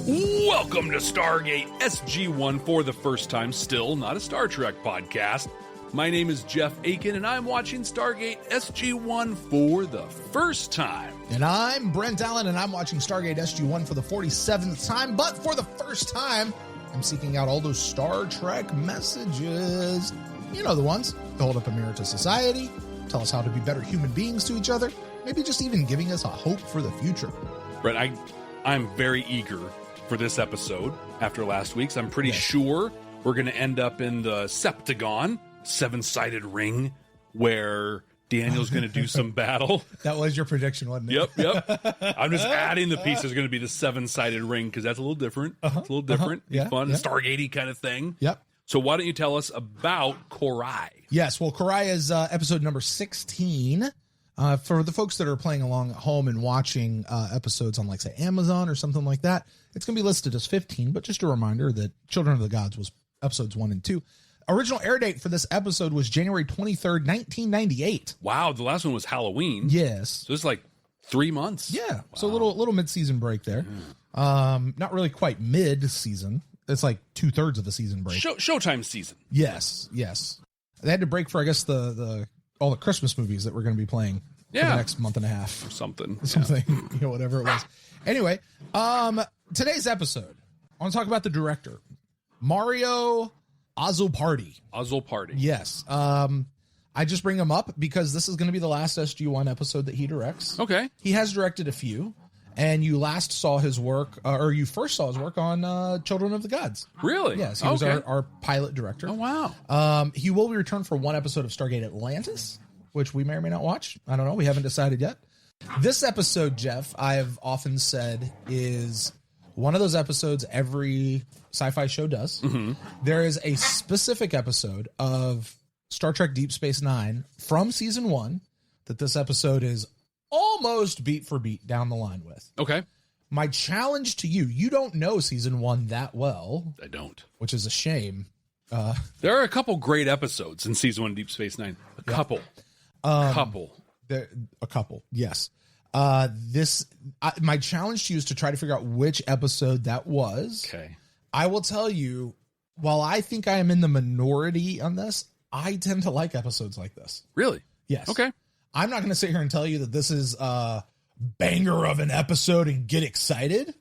Welcome to Stargate SG-1 for the first time, still not a Star Trek podcast. My name is Jeff Akin, and I'm watching Stargate SG-1 for the first time. And I'm Brent Allen, and I'm watching Stargate SG-1 for the 47th time, but for the first time, I'm seeking out all those Star Trek messages. You know the ones. To hold up a mirror to society, tell us how to be better human beings to each other, maybe just even giving us a hope for the future. Brent, I'm very eager for this episode after last week's. I'm pretty sure we're going to end up in the Septagon, seven-sided ring, where Daniel's going to do some battle. That was your prediction, wasn't it? Yep. I'm just adding the piece. There's going to be the seven-sided ring because that's a little different. It's a little different. Yeah, fun, yeah. Stargate-y kind of thing. Yep. So why don't you tell us about Cor-ai? Yes, well, Cor-ai is episode number 16. For the folks that are playing along at home and watching episodes on, like, say, Amazon or something like that, it's going to be listed as 15, but just a reminder that Children of the Gods was episodes 1 and 2. Original air date for this episode was January 23rd, 1998. Wow, the last one was Halloween. Yes. So it's like 3 months. Yeah, Wow. so a little mid-season break there. Not really quite mid-season. It's like 2/3 of a season break. Showtime season. Yes. They had to break for, I guess, the all the Christmas movies that we're going to be playing for the next month and a half. Or something. Whatever it was. Anyway, today's episode, I want to talk about the director, Mario Azzopardi. Yes. I just bring him up because this is going to be the last SG-1 episode that he directs. Okay. He has directed a few, and you first saw his work on Children of the Gods. Really? Yes, he was our pilot director. Oh, wow. He will be returned for one episode of Stargate Atlantis, which we may or may not watch. I don't know. We haven't decided yet. This episode, Jeff, I've often said, is one of those episodes every sci-fi show does. Mm-hmm. There is a specific episode of Star Trek Deep Space Nine from season 1 that this episode is almost beat for beat down the line with. Okay. My challenge to you don't know season 1 that well. I don't. Which Which is a shame. There are a couple great episodes in season 1 of Deep Space Nine. A couple. A couple. Yes. My challenge to you is to try to figure out which episode that was. Okay. I will tell you, while I think I am in the minority on this, I tend to like episodes like this. Really? Yes. Okay. I'm not going to sit here and tell you that this is a banger of an episode and get excited.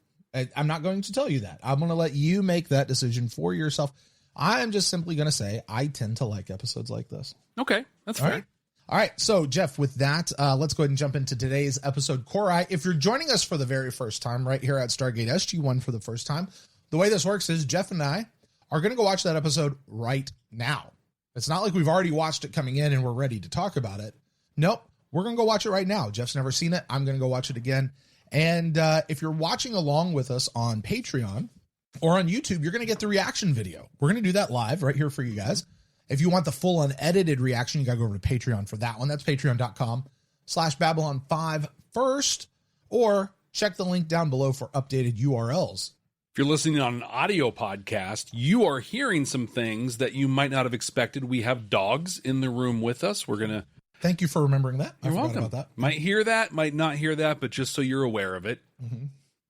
I'm not going to tell you that. I'm going to let you make that decision for yourself. I'm just simply going to say I tend to like episodes like this. Okay. That's fair. All right. So, Jeff, with that, let's go ahead and jump into today's episode, Cor-ai. If you're joining us for the very first time right here at Stargate SG-1 for the first time, the way this works is Jeff and I are going to go watch that episode right now. It's not like we've already watched it coming in and we're ready to talk about it. Nope. We're going to go watch it right now. Jeff's never seen it. I'm going to go watch it again. And if you're watching along with us on Patreon or on YouTube, you're going to get the reaction video. We're going to do that live right here for you guys. If you want the full unedited reaction, you got to go over to Patreon for that one. That's patreon.com/Babylon5 first, or check the link down below for updated URLs. If you're listening on an audio podcast, you are hearing some things that you might not have expected. We have dogs in the room with us. We're going to... Thank you for remembering that. You're welcome. About that. Might hear that, might not hear that, but just so you're aware of it. Mm-hmm.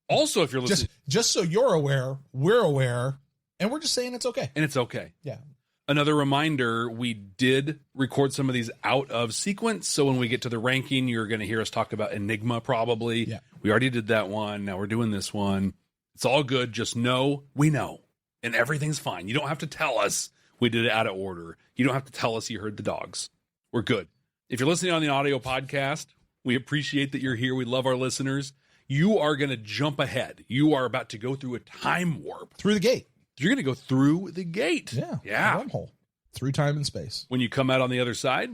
Also, if you're listening... Just so you're aware, we're aware, and we're just saying it's okay. And it's okay. Yeah. Another reminder, we did record some of these out of sequence, so when we get to the ranking, you're going to hear us talk about Enigma probably. Yeah. We already did that one. Now we're doing this one. It's all good. Just know we know, and everything's fine. You don't have to tell us we did it out of order. You don't have to tell us you heard the dogs. We're good. If you're listening on the audio podcast, we appreciate that you're here. We love our listeners. You are going to jump ahead. You are about to go through a time warp. Through the gate. You're going to go through the gate. Yeah. Wormhole. Through time and space. When you come out on the other side,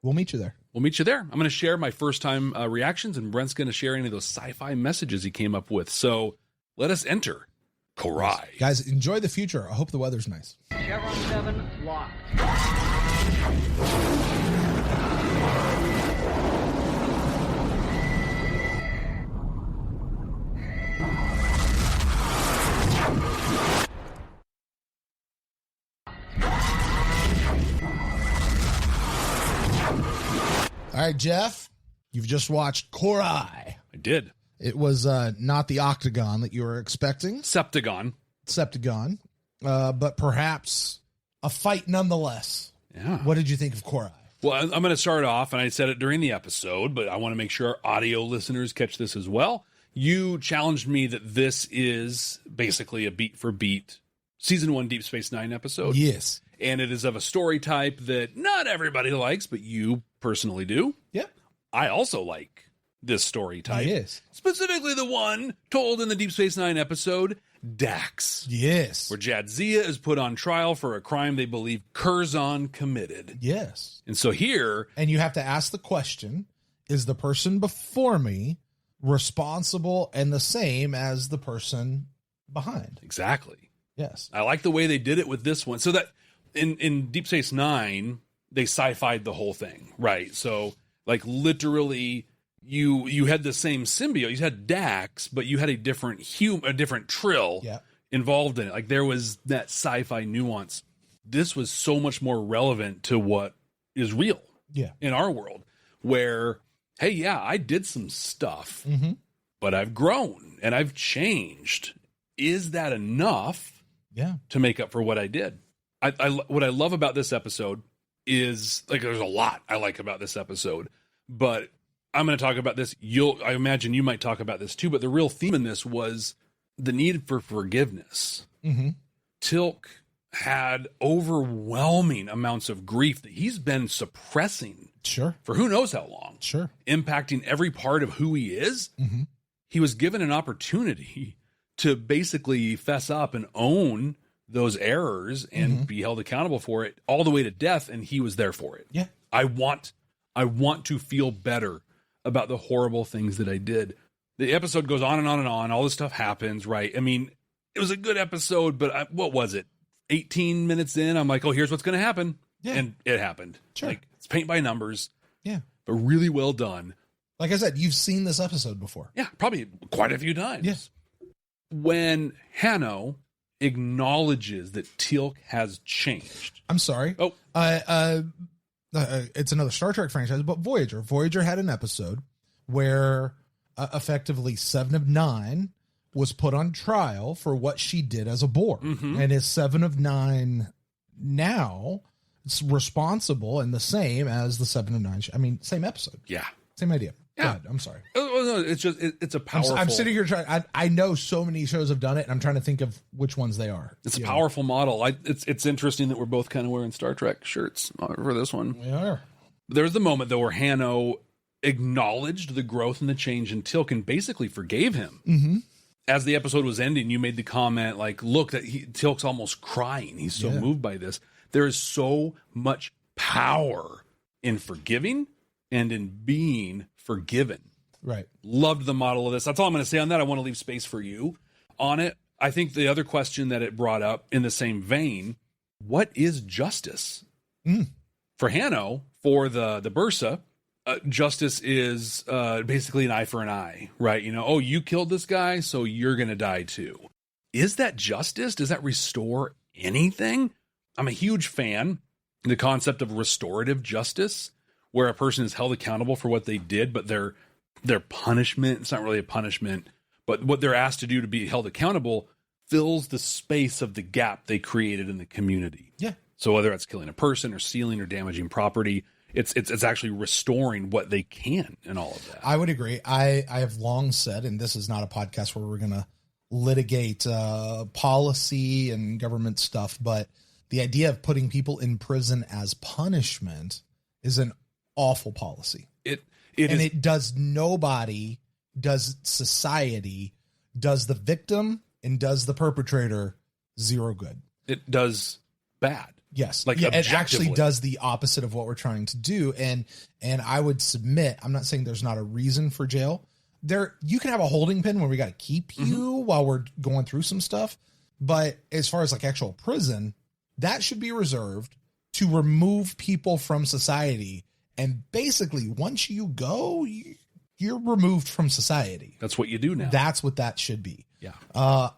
we'll meet you there. I'm going to share my first time reactions, and Brent's going to share any of those sci-fi messages he came up with. So let us enter Cor-ai. Guys, enjoy the future. I hope the weather's nice. Chevron 7 locked. All right, Jeff, you've just watched Cor-ai. I did. It was not the octagon that you were expecting, Septagon. but perhaps a fight nonetheless. Yeah. What did you think of Cor-ai? Well, I'm going to start off, and I said it during the episode, but I want to make sure our audio listeners catch this as well. You challenged me that this is basically a beat-for-beat Season 1 Deep Space Nine episode. Yes. And it is of a story type that not everybody likes, but you personally do. Yep. I also like this story type. Yes. Specifically the one told in the Deep Space Nine episode, Dax. Yes. Where Jadzia is put on trial for a crime they believe Curzon committed. Yes. And so here... And you have to ask the question, is the person before me responsible and the same as the person behind? Exactly. Yes. I like the way they did it with this one. So that in Deep Space Nine, they sci-fi'd the whole thing, right? So like literally you had the same symbiote. You had Dax, but you had a different Trill involved in it. Like there was that sci-fi nuance. This was so much more relevant to what is real in our world, where, hey, yeah, I did some stuff, but I've grown and I've changed. Is that enough to make up for what I did? What I love about this episode is, like, there's a lot I like about this episode, but I'm going to talk about this. I imagine you might talk about this too, but the real theme in this was the need for forgiveness. Teal'c had overwhelming amounts of grief that he's been suppressing for who knows how long, impacting every part of who he is. He was given an opportunity to basically fess up and own those errors and be held accountable for it all the way to death. And he was there for it. Yeah. I want to feel better about the horrible things that I did. The episode goes on and on and on. All this stuff happens, right? I mean, it was a good episode, but what was it? 18 minutes in, I'm like, oh, here's what's going to happen. Yeah. And it happened. Like, it's paint by numbers. Yeah. But really well done. Like I said, you've seen this episode before. Yeah, probably quite a few times. Yes. When Hanno acknowledges that Teal'c has changed. I'm sorry. Oh. It's another Star Trek franchise, but Voyager. Voyager had an episode where effectively 7 of 9 was put on trial for what she did as a Borg. And is 7 of 9 now responsible and the same as the 7 of 9? I mean, same episode. Yeah. Same idea. Yeah. I'm sorry. No, it's just, it's a powerful... I'm sitting here trying... I know so many shows have done it, and I'm trying to think of which ones they are. It's a powerful model. It's interesting that we're both kind of wearing Star Trek shirts for this one. We are. There's the moment, though, where Hanno acknowledged the growth and the change in Teal'c and basically forgave him. As the episode was ending, you made the comment, like, look, that Teal'c's almost crying. He's so moved by this. There is so much power in forgiving and in being forgiven. Right. Loved the model of this. That's all I'm going to say on that. I want to leave space for you on it. I think the other question that it brought up in the same vein, what is justice? For Hanno, for the Bursa, justice is basically an eye for an eye, right? You know, oh, you killed this guy, so you're going to die too. Is that justice? Does that restore anything? I'm a huge fan of the concept of restorative justice, where a person is held accountable for what they did, but their punishment, it's not really a punishment, but what they're asked to do to be held accountable fills the space of the gap they created in the community. Yeah. So whether it's killing a person or stealing or damaging property, it's actually restoring what they can and all of that. I would agree. I have long said, and this is not a podcast where we're going to litigate policy and government stuff, but the idea of putting people in prison as punishment is an awful policy. It does nobody, does society, does the victim, and does the perpetrator zero good. It does bad. Yes. Like, it actually does the opposite of what we're trying to do. And I would submit, I'm not saying there's not a reason for jail. You can have a holding pen where we got to keep you while we're going through some stuff. But as far as like actual prison, that should be reserved to remove people from society. And basically, once you go, you're removed from society. That's what you do now. That's what that should be. Yeah.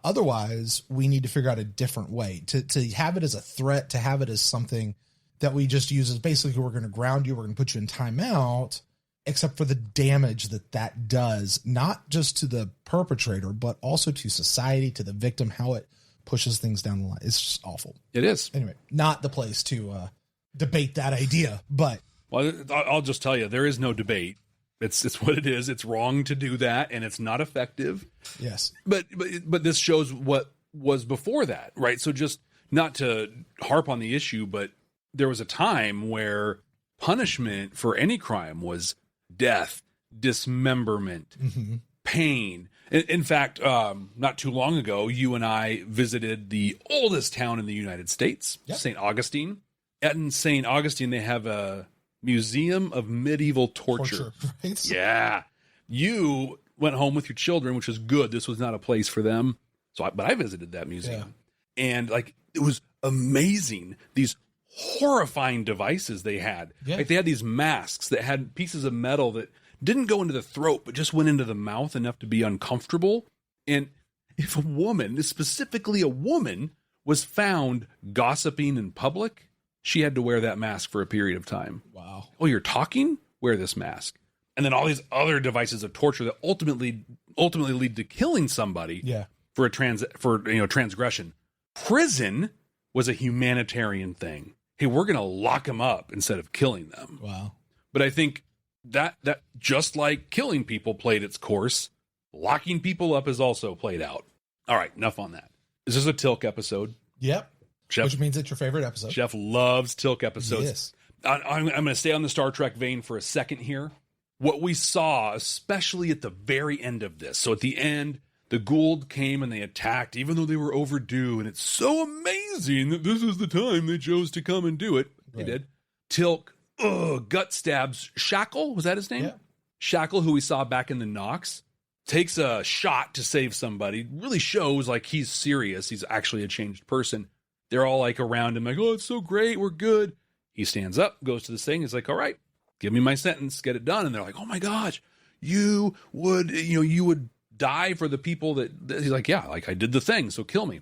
Otherwise, we need to figure out a different way to have it as a threat, to have it as something that we just use as basically, we're going to ground you, we're going to put you in timeout. except for the damage that does, not just to the perpetrator, but also to society, to the victim, how it pushes things down the line. It's just awful. It is. Anyway, not the place to debate that idea, but. Well, I'll just tell you, there is no debate. It's what it is. It's wrong to do that, and it's not effective. Yes. But this shows what was before that, right? So just not to harp on the issue, but there was a time where punishment for any crime was death, dismemberment, pain. In fact, not too long ago, you and I visited the oldest town in the United States, St. Augustine. In St. Augustine, they have a Museum of Medieval Torture. Right? Yeah. You went home with your children, which was good. This was not a place for them. But I visited that museum. Yeah. And like, it was amazing. These horrifying devices they had. Yeah. Like they had these masks that had pieces of metal that didn't go into the throat, but just went into the mouth enough to be uncomfortable. And if a woman, specifically a woman, was found gossiping in public, she had to wear that mask for a period of time. Wow. Oh, you're talking? Wear this mask. And then all these other devices of torture that ultimately lead to killing somebody for transgression. Prison was a humanitarian thing. Hey, we're going to lock them up instead of killing them. Wow. But I think that just like killing people played its course, locking people up is also played out. All right, enough on that. Is this a Tilk episode? Yep. Jeff, which means it's your favorite episode. Jeff loves Tilk episodes. Yes. I'm going to stay on the Star Trek vein for a second here. What we saw, especially at the very end of this. So at the end, the Goa'uld came and they attacked, even though they were overdue. And it's so amazing that this is the time they chose to come and do it. Right. They did. Tilk, gut stabs Shackle. Was that his name? Yeah. Shackle, who we saw back in the Nox, takes a shot to save somebody. Really shows like he's serious. He's actually a changed person. They're all like around him like, oh, it's so great. We're good. He stands up, goes to this thing. He's like, all right, give me my sentence, get it done. And they're like, oh my gosh, you would die for the people that he's like, yeah, like I did the thing. So kill me.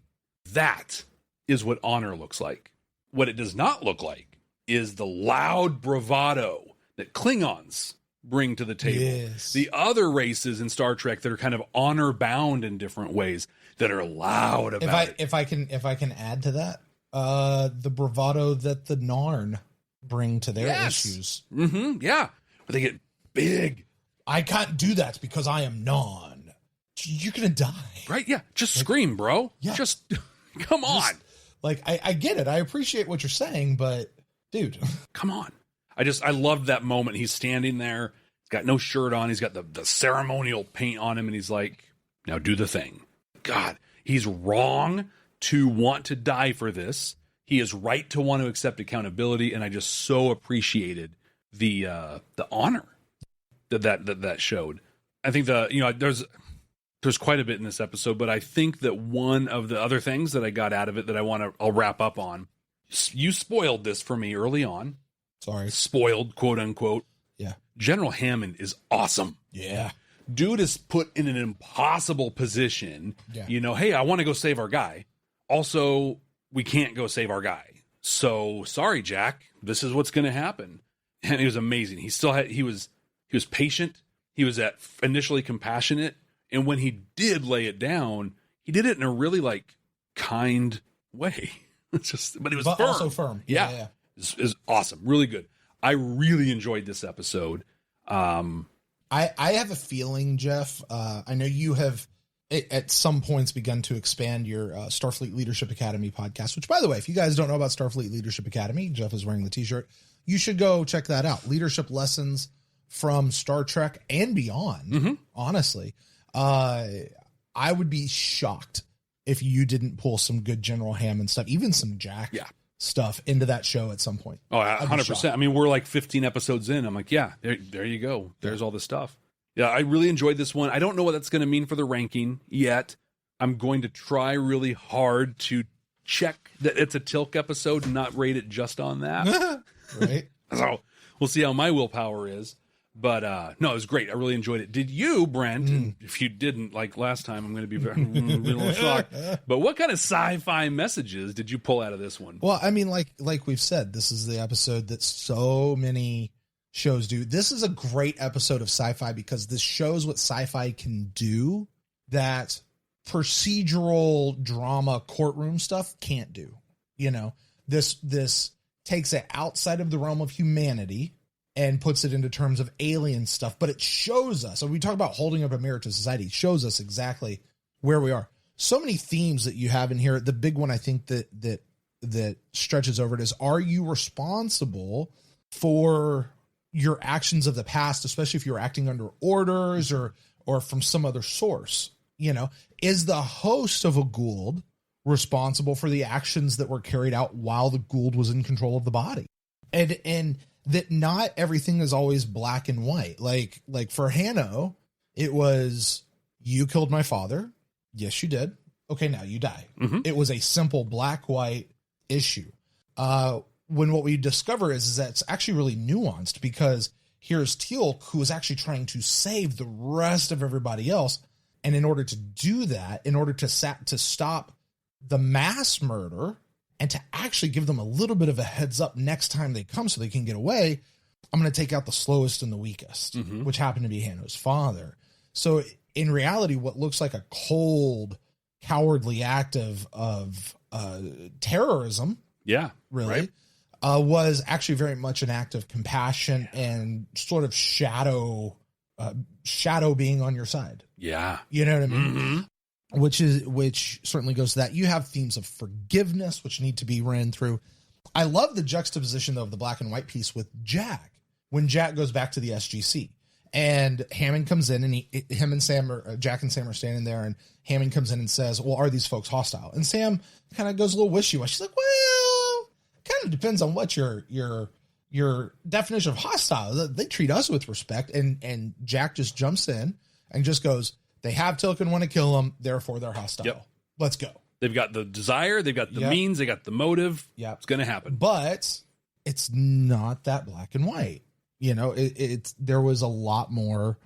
That is what honor looks like. What it does not look like is the loud bravado that Klingons bring to the table. Yes. The other races in Star Trek that are kind of honor bound in different ways that are loud about it. If I can add to that, the bravado that the Narn bring to their issues. Mm-hmm. Yeah. But they get big. I can't do that because I am Narn. You're going to die. Right. Yeah. Just scream, bro. Yeah. Just come on. Like, I get it. I appreciate what you're saying, but dude, come on. I loved that moment. He's standing there. He's got no shirt on. He's got the ceremonial paint on him. And he's like, now do the thing. God, he's wrong to want to die for this. He is right to want to accept accountability. And I just so appreciated the honor that showed. I think there's quite a bit in this episode, but I think that one of the other things that I got out of it that I'll wrap up on, you spoiled this for me early on. Sorry. Spoiled, quote unquote. Yeah. General Hammond is awesome. Yeah. Dude is put in an impossible position. Yeah. Hey, I want to go save our guy. Also, we can't go save our guy. So sorry, Jack, this is what's going to happen. And he was amazing. He was patient. He was initially compassionate. And when he did lay it down, he did it in a really like kind way. But he was firm. Also firm. Yeah. Is awesome. Really good. I really enjoyed this episode. I have a feeling, Jeff, I know you have at some points begun to expand your Starfleet Leadership Academy podcast, which, by the way, if you guys don't know about Starfleet Leadership Academy, Jeff is wearing the t-shirt. You should go check that out. Leadership lessons from Star Trek and beyond, honestly. I would be shocked if you didn't pull some good General Hammond stuff, even some Jack stuff into that show at some point. Oh, 100%. I mean, we're like 15 episodes in. I'm like, yeah, there you go. There's all the stuff. Yeah, I really enjoyed this one. I don't know what that's going to mean for the ranking yet. I'm going to try really hard to check that it's a Tilk episode and not rate it just on that. Right. So we'll see how my willpower is. But no, it was great. I really enjoyed it. Did you, Brent? And if you didn't, like last time, I'm going to be very little shocked. But what kind of sci-fi messages did you pull out of this one? Well, I mean, like we've said, this is the episode that so many shows do. This is a great episode of sci-fi because this shows what sci-fi can do that procedural drama courtroom stuff can't do. You know, this takes it outside of the realm of humanity and puts it into terms of alien stuff, but it shows us, so we talk about holding up a mirror to society, it shows us exactly where we are. So many themes that you have in here. The big one I think that stretches over it is, are you responsible for your actions of the past, especially if you're acting under orders or from some other source? You know, is the host of a Goa'uld responsible for the actions that were carried out while the Goa'uld was in control of the body? And that not everything is always black and white. Like for Hanno, it was, you killed my father. Yes, you did. Okay, now you die. Mm-hmm. It was a simple black-white issue. When what we discover is that it's actually really nuanced, because here's Teal'c, who is actually trying to save the rest of everybody else. And in order to do that, in order to stop the mass murder and to actually give them a little bit of a heads up next time they come so they can get away, I'm going to take out the slowest and the weakest, which happened to be Hanno's father. So in reality, what looks like a cold, cowardly act of terrorism, really, right, was actually very much an act of compassion and sort of shadow being on your side. Yeah. You know what I mean? Mm-hmm. Which certainly goes to that. You have themes of forgiveness, which need to be ran through. I love the juxtaposition, though, of the black and white piece with Jack, when Jack goes back to the SGC and Hammond comes in, and Jack and Sam are standing there, and Hammond comes in and says, well, are these folks hostile? And Sam kind of goes a little wishy-washy. She's like, well, kind of depends on what your definition of hostile. They treat us with respect. And Jack just jumps in and just goes, they have Teal'c and want to kill him, therefore they're hostile. Yep. Let's go. They've got the desire, they've got the means, they got the motive. Yeah, it's going to happen. But it's not that black and white. You know, there was a lot more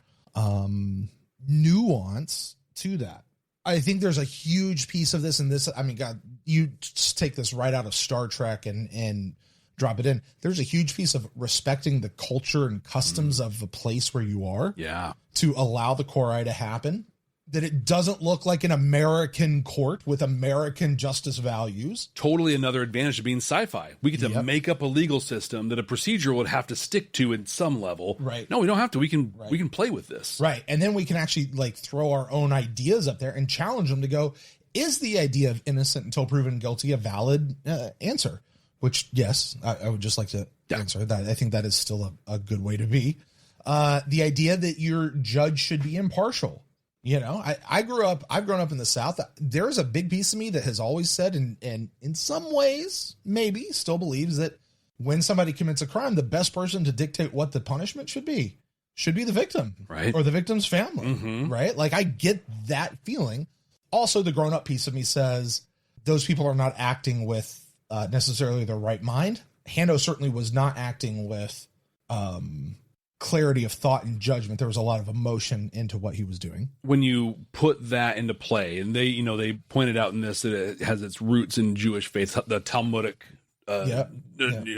nuance to that. I think there's a huge piece of this, and this, I mean, God, you just take this right out of Star Trek and drop it in. There's a huge piece of respecting the culture and customs of the place where you are. Yeah. To allow the Cor-ai to happen. That it doesn't look like an American court with American justice values. Totally another advantage of being sci-fi. We get to make up a legal system that a procedure would have to stick to in some level. Right. No, we don't have to. We can play with this. Right. And then we can actually like throw our own ideas up there and challenge them to go, is the idea of innocent until proven guilty a valid answer? Which, yes, I would just like to answer that. I think that is still a good way to be. The idea that your judge should be impartial. You know, I've grown up in the South. There's a big piece of me that has always said, and in some ways, maybe still believes that when somebody commits a crime, the best person to dictate what the punishment should be the victim, right? Or the victim's family, right? Like, I get that feeling. Also, the grown up piece of me says those people are not acting with necessarily their right mind. Hanno certainly was not acting with clarity of thought and judgment. There was a lot of emotion into what he was doing. When you put that into play, and they pointed out in this that it has its roots in Jewish faith, the Talmudic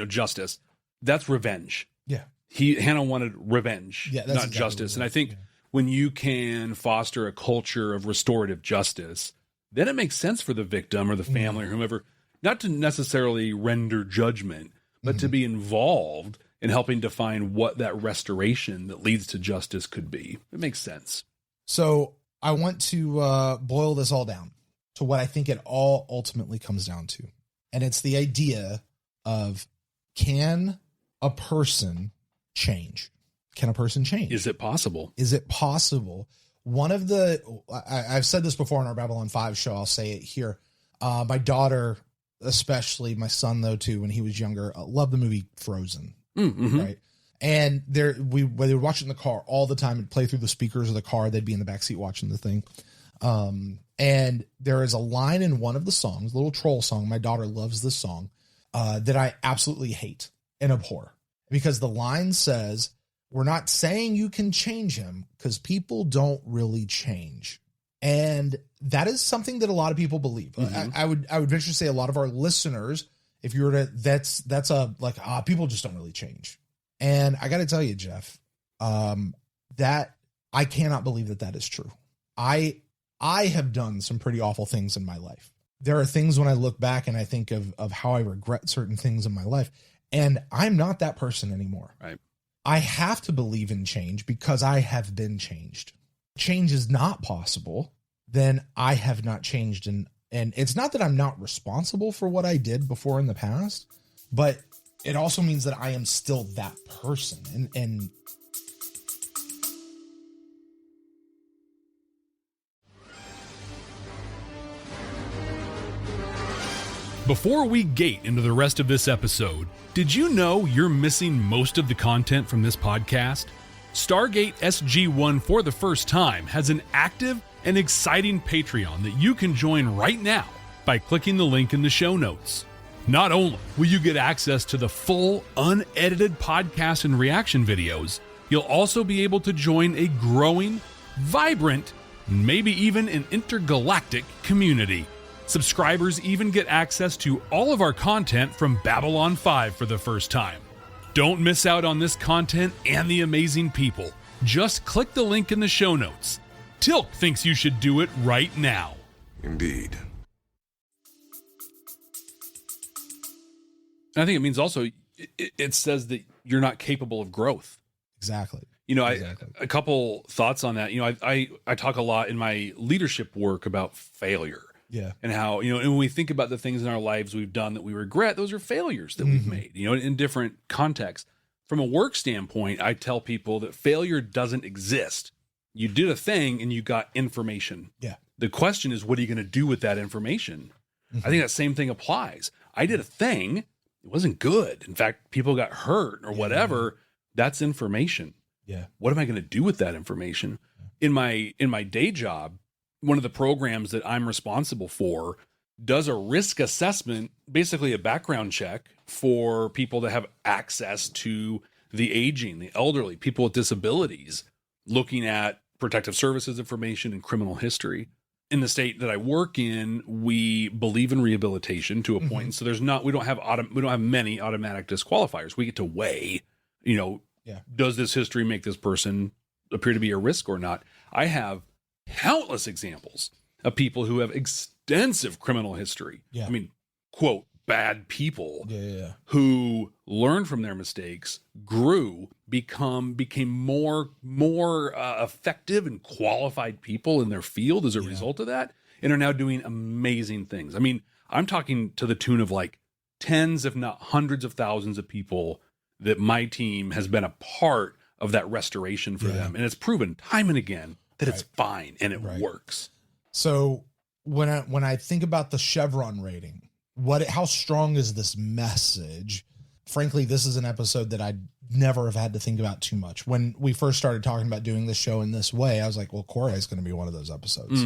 justice. That's revenge. Yeah. Hanno wanted revenge, not exactly justice. And I think when you can foster a culture of restorative justice, then it makes sense for the victim or the family or whomever not to necessarily render judgment, but to be involved in helping define what that restoration that leads to justice could be. It makes sense. So I want to boil this all down to what I think it all ultimately comes down to. And it's the idea of, can a person change? Can a person change? Is it possible? Is it possible? One of the, I've said this before on our Babylon 5 show, I'll say it here. My daughter, especially my son though too, when he was younger, loved the movie Frozen. Right. And they would watch it in the car all the time and play through the speakers of the car. They'd be in the backseat watching the thing. And there is a line in one of the songs, a little troll song. My daughter loves this song, that I absolutely hate and abhor, because the line says, we're not saying you can change him because people don't really change. And that is something that a lot of people believe. I would venture to say a lot of our listeners, if you were to, that's people just don't really change. And I got to tell you, Jeff, that I cannot believe that that is true. I have done some pretty awful things in my life. There are things when I look back and I think of how I regret certain things in my life, and I'm not that person anymore. Right. I have to believe in change because I have been changed. Change is not possible, then I have not changed. And it's not that I'm not responsible for what I did before in the past, but it also means that I am still that person. And Before we gate into the rest of this episode, did you know you're missing most of the content from this podcast? Stargate SG-1 for the first time has an active and exciting Patreon that you can join right now by clicking the link in the show notes. Not only will you get access to the full, unedited podcast and reaction videos, you'll also be able to join a growing, vibrant, maybe even an intergalactic community. Subscribers even get access to all of our content from Babylon 5 for the first time. Don't miss out on this content and the amazing people. Just click the link in the show notes. Tilk thinks you should do it right now. Indeed. I think it means also, it says that you're not capable of growth. exactly. You know, Exactly. a couple thoughts on that. You know, I talk a lot in my leadership work about failure. Yeah. And how, you know, and when we think about the things in our lives we've done that we regret, those are failures that we've made, you know, in different contexts. From a work standpoint, I tell people that failure doesn't exist. You did a thing and you got information. Yeah. The question is, what are you going to do with that information? I think that same thing applies. I did a thing. It wasn't good. In fact, people got hurt or whatever. That's information. Yeah. What am I going to do with that information? In my day job, one of the programs that I'm responsible for does a risk assessment, basically a background check for people that have access to the aging, the elderly, people with disabilities, looking at protective services information and criminal history. In the state that I work in, we believe in rehabilitation to a point. And so we don't have many automatic disqualifiers. We get to weigh, you know, does this history make this person appear to be a risk or not? I have countless examples of people who have extensive criminal history. Yeah. I mean, quote, bad people Yeah. who learned from their mistakes, grew, became more effective and qualified people in their field as a result of that, and are now doing amazing things. I mean, I'm talking to the tune of like tens, if not hundreds of thousands of people that my team has been a part of that restoration for them. And it's proven time and again that it's fine and it works. So when I think about the Chevron rating, how strong is this message? Frankly, this is an episode that I'd never have had to think about too much. When we first started talking about doing this show in this way, I was like, well, Cor-ai is going to be one of those episodes.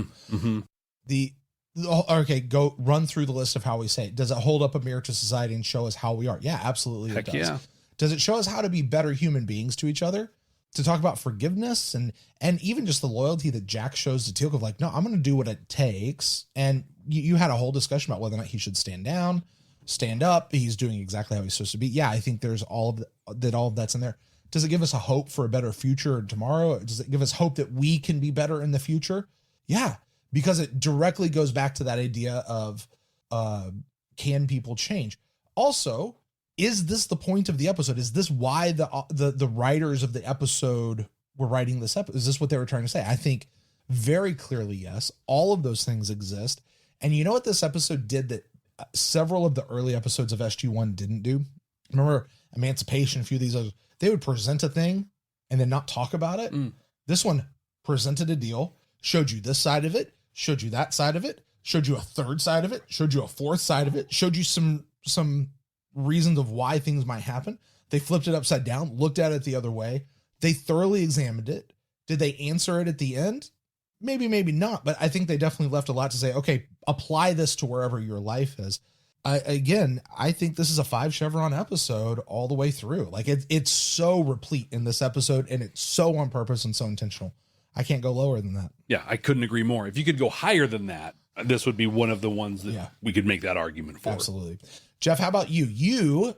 Okay, go run through the list of how we say it. Does it hold up a mirror to society and show us how we are? Yeah, absolutely. Heck it does. yeah. Does it show us how to be better human beings to each other? To talk about forgiveness and even just the loyalty that Jack shows to Teal'c of like, no, I'm going to do what it takes. And you had a whole discussion about whether or not he should stand down, stand up. He's doing exactly how he's supposed to be. Yeah, I think there's all of that's in there. Does it give us a hope for a better future tomorrow? Does it give us hope that we can be better in the future? Yeah, because it directly goes back to that idea of can people change? Also, is this the point of the episode? Is this why the writers of the episode were writing this episode? Is this what they were trying to say? I think very clearly, yes. All of those things exist. And you know what this episode did that several of the early episodes of SG-1 didn't do? Remember Emancipation, a few of these others, they would present a thing and then not talk about it. This one presented a deal, showed you this side of it, showed you that side of it, showed you a third side of it, showed you a fourth side of it, showed you some reasons of why things might happen. They flipped it upside down, looked at it the other way. They thoroughly examined it. Did they answer it at the end? Maybe, maybe not. But I think they definitely left a lot to say, okay, apply this to wherever your life is. I think this is a 5 Chevron episode all the way through. Like it's so replete in this episode, and it's so on purpose and so intentional. I can't go lower than that. Yeah, I couldn't agree more. If you could go higher than that, this would be one of the ones that we could make that argument for. Absolutely. Jeff, how about you? You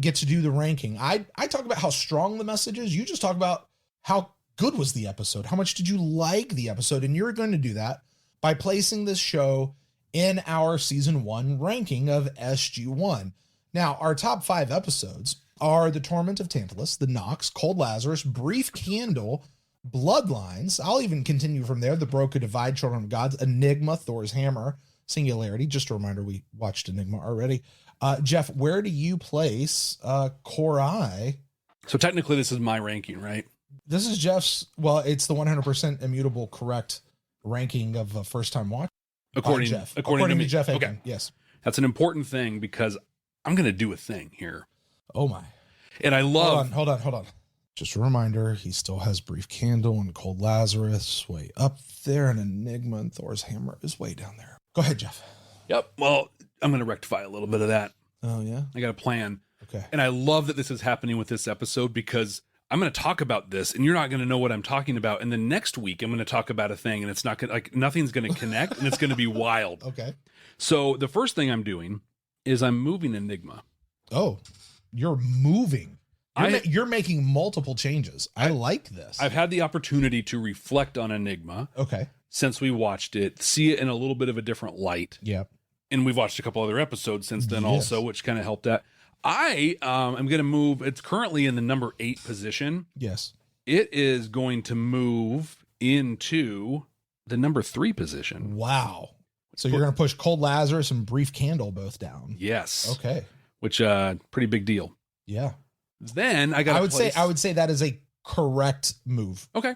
get to do the ranking. I talk about how strong the message is. You just talk about how good was the episode. How much did you like the episode? And you're going to do that by placing this show in our season 1 ranking of SG1. Now, our top 5 episodes are The Torment of Tantalus, The Nox, Cold Lazarus, Brief Candle, Bloodlines. I'll even continue from there. The Broca Divide, Children of Gods, Enigma, Thor's Hammer, Singularity. Just a reminder, we watched Enigma already. Jeff, where do you place Cor-ai? So technically this is my ranking, right? This is Jeff's, well, it's the 100% immutable correct ranking of a first-time watch. According to Jeff Akin, okay. Yes. That's an important thing because I'm going to do a thing here. Oh my. And I love... Hold on. Just a reminder, he still has Brief Candle and Cold Lazarus way up there, and Enigma and Thor's Hammer is way down there. Go ahead, Jeff. Yep. Well, I'm going to rectify a little bit of that. Oh, yeah? I got a plan. Okay. And I love that this is happening with this episode because I'm going to talk about this and you're not going to know what I'm talking about. And the next week I'm going to talk about a thing and it's not going to, like, nothing's going to connect and it's going to be wild. Okay. So the first thing I'm doing is I'm moving Enigma. Oh, you're moving. You're making multiple changes. I like this. I've had the opportunity to reflect on Enigma. Okay. Since we watched it, see it in a little bit of a different light. Yep. And we've watched a couple other episodes since then also, which kind of helped that. I am going to move. It's currently in the number 8 position. Yes. It is going to move into the number 3 position. Wow. So you're going to push Cold Lazarus and Brief Candle both down. Yes. Okay. Which pretty big deal. Yeah. Then I would say that is a correct move. Okay.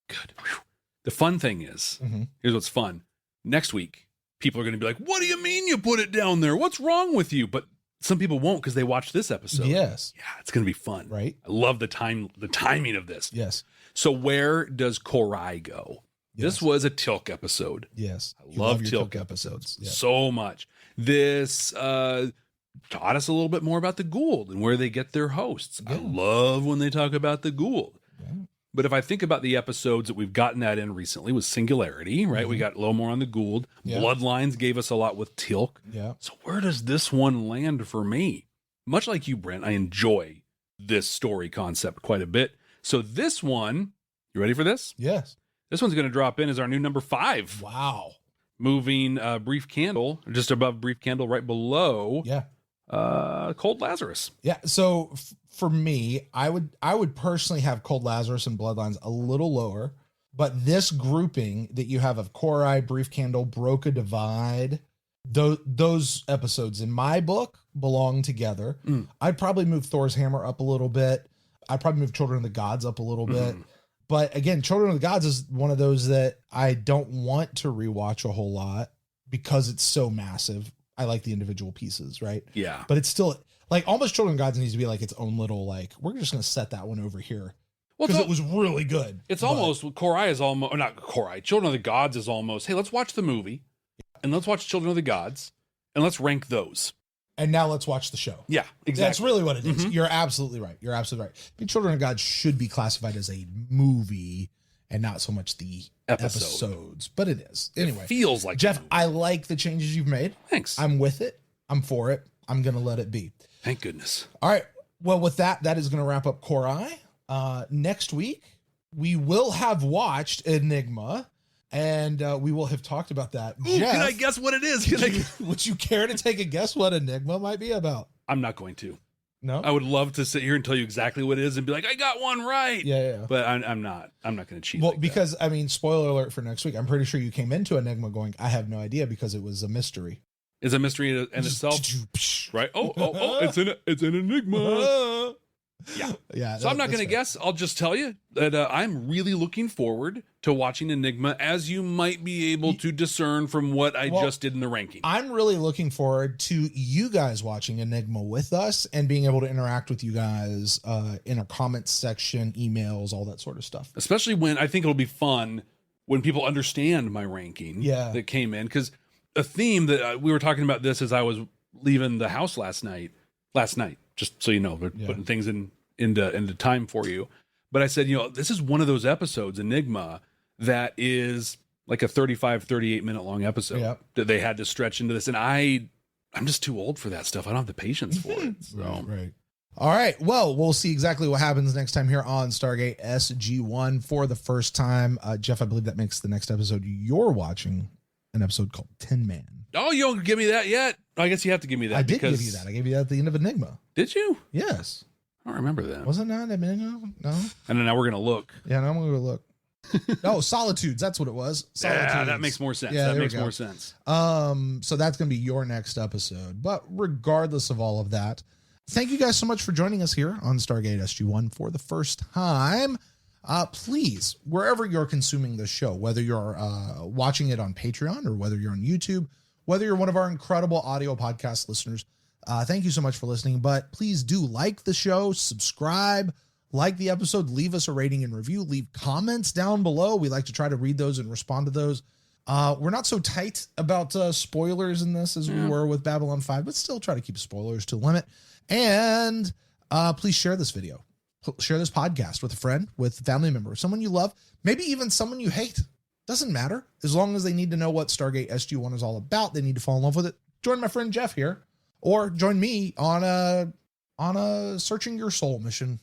Good. The fun thing is, here's what's fun. Next week, people are going to be like, what do you mean you put it down there? What's wrong with you? But some people won't because they watched this episode. Yes. Yeah, it's going to be fun. Right. I love the timing of this. Yes. So where does Cor-ai go? Yes. This was a Tilk episode. Yes. I love Tilk episodes so much. This taught us a little bit more about the Gould and where they get their hosts. Yeah. I love when they talk about the Gould. Yeah. But if I think about the episodes that we've gotten that in recently with Singularity, right? We got a little more on the Gould. Yeah. Bloodlines gave us a lot with Tilk. Yeah. So where does this one land for me? Much like you, Brent, I enjoy this story concept quite a bit. So this one, you ready for this? Yes. This one's going to drop in as our new number 5. Wow. Moving Brief Candle, just above Brief Candle, right below. Yeah. Cold Lazarus. Yeah. So for me, I would personally have Cold Lazarus and Bloodlines a little lower, but this grouping that you have of Cor-ai, Brief Candle, Broca Divide, those episodes in my book belong together. I'd probably move Thor's Hammer up a little bit. I'd probably move Children of the Gods up a little bit. But again, Children of the Gods is one of those that I don't want to rewatch a whole lot because it's so massive. I like the individual pieces, right? Yeah. But it's still like almost Children of Gods needs to be like its own little, like, we're just going to set that one over here. Because it was really good. It's almost, Cor-ai is almost, or not Cor-ai, Children of the Gods is almost, hey, let's watch the movie and let's watch Children of the Gods and let's rank those. And now let's watch the show. Yeah, exactly. That's really what it is. You're absolutely right. You're absolutely right. I mean, Children of God should be classified as a movie and not so much the episodes, but it is. Anyway, it feels like Jeff, I like the changes you've made. Thanks. I'm with it. I'm for it. I'm going to let it be. Thank goodness. All right. Well, with that is going to wrap up Cor-ai. Next week, we will have watched Enigma. And we will have talked about that. Ooh, Jeff, can I guess what it is? Would you care to take a guess what Enigma might be about? I'm not going to. No? I would love to sit here and tell you exactly what it is and be like, I got one right. Yeah. But I'm not going to cheat. Well, like because, that. I mean, spoiler alert for next week. I'm pretty sure you came into Enigma going, I have no idea because it was a mystery. It's a mystery in itself. Right? Oh, it's an enigma. Yeah. So I'm not going to guess. I'll just tell you that I'm really looking forward to watching Enigma, as you might be able to discern from what I just did in the ranking. I'm really looking forward to you guys watching Enigma with us and being able to interact with you guys in our comments section, emails, all that sort of stuff. Especially when I think it'll be fun when people understand my ranking that came in. Because a theme that we were talking about this as I was leaving the house last night, just so you know, we're putting things into time for you. But I said, this is one of those episodes, Enigma, that is like a 35, 38 minute long episode Yep. that they had to stretch into this. And I'm just too old for that stuff. I don't have the patience for it. So. Right. All right. Well, we'll see exactly what happens next time here on Stargate SG-1 for the first time. Jeff, I believe that makes the next episode you're watching an episode called Tin Man. Oh, you don't give me that yet? I guess you have to give me that. I did give you that. I gave you that at the end of Enigma. Did you? Yes. I don't remember that. Was it not Enigma? No. And then now we're going to look. Yeah, now I'm going to look. No, Solitudes. That's what it was. Solitudes. Yeah, that makes more sense. Yeah, that there makes we go. more sense. So that's going to be your next episode. But regardless of all of that, thank you guys so much for joining us here on Stargate SG-1 for the first time. Please, wherever you're consuming this show, whether you're watching it on Patreon or whether you're on YouTube, whether you're one of our incredible audio podcast listeners, thank you so much for listening. But please do like the show, subscribe, like the episode, leave us a rating and review, leave comments down below. We like to try to read those and respond to those. We're not so tight about spoilers in this as we were with Babylon 5, but still try to keep spoilers to the limit. And please share this video. Share this podcast with a friend, with a family member, someone you love, maybe even someone you hate. Doesn't matter. As long as they need to know what Stargate SG-1 is all about, they need to fall in love with it. Join my friend Jeff here, or join me on a searching your soul mission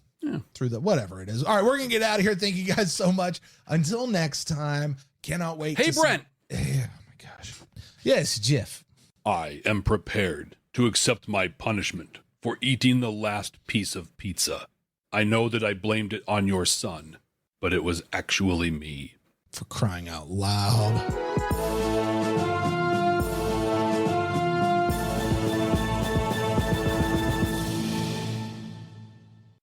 through the whatever it is. All right, we're gonna get out of here. Thank you guys so much. Until next time. Cannot wait. Hey, Brent. Oh my gosh. Yes, Jeff. I am prepared to accept my punishment for eating the last piece of pizza. I know that I blamed it on your son, but it was actually me. For crying out loud.